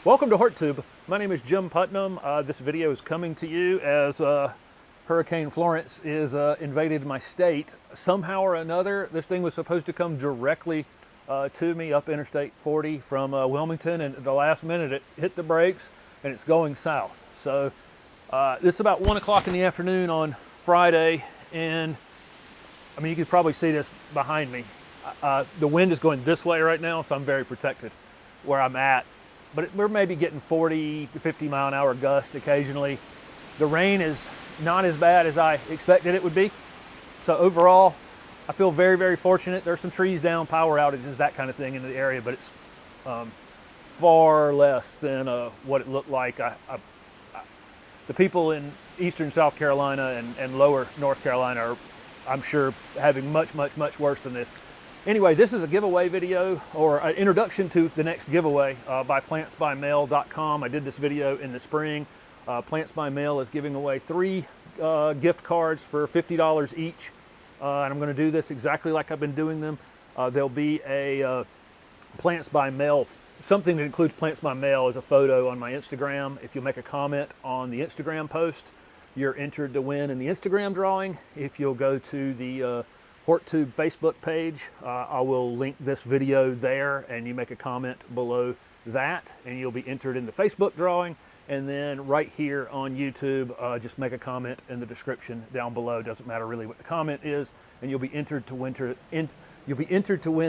Welcome to HortTube. My name is Jim Putnam. This video is coming to you as Hurricane Florence is invaded my state. Somehow or another, this thing was supposed to come directly to me up Interstate 40 from Wilmington, and at the last minute it hit the brakes and it's going south. So this is about 1 o'clock in the afternoon on Friday, and I mean, you can probably see this behind me. The wind is going this way right now, so I'm very protected where I'm at. But we're maybe getting 40 to 50 mile an hour gusts occasionally. The rain is not as bad as I expected it would be. So overall, I feel very, very fortunate. There's some trees down, power outages, that kind of thing in the area, but it's far less than what it looked like. The people in eastern South Carolina and lower North Carolina are, I'm sure, having much, much, much worse than this. Anyway, this is a giveaway video, or an introduction to the next giveaway by plantsbymail.com. I did this video in the spring. Plants by Mail is giving away 3 gift cards for $50 each. And I'm going to do this exactly like I've been doing them. There'll be a Plants by Mail, something that includes Plants by Mail is a photo on my Instagram. If you make a comment on the Instagram post, you're entered to win in the Instagram drawing. If you'll go to the HortTube Facebook page, I will link this video there, and you make a comment below that and you'll be entered in the Facebook drawing. And then right here on YouTube, just make a comment in the description down below. Doesn't matter really what the comment is, and you'll be entered to win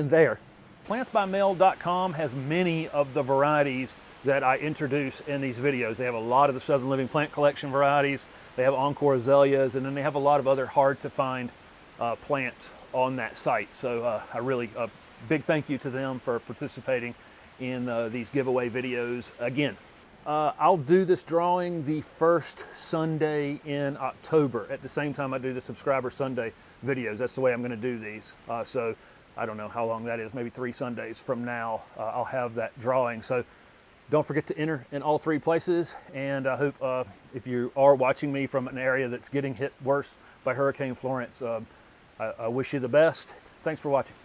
there. Plantsbymail.com has many of the varieties that I introduce in these videos. They have a lot of the Southern Living Plant Collection varieties. They have Encore Azaleas, and then they have a lot of other hard to find plants on that site. So I really, big thank you to them for participating in these giveaway videos again. I'll do this drawing the first Sunday in October at the same time I do the Subscriber Sunday videos. That's the way I'm going to do these. So I don't know how long that is, maybe 3 Sundays from now I'll have that drawing. So don't forget to enter in all 3 places, and I hope if you are watching me from an area that's getting hit worse by Hurricane Florence, I wish you the best. Thanks for watching.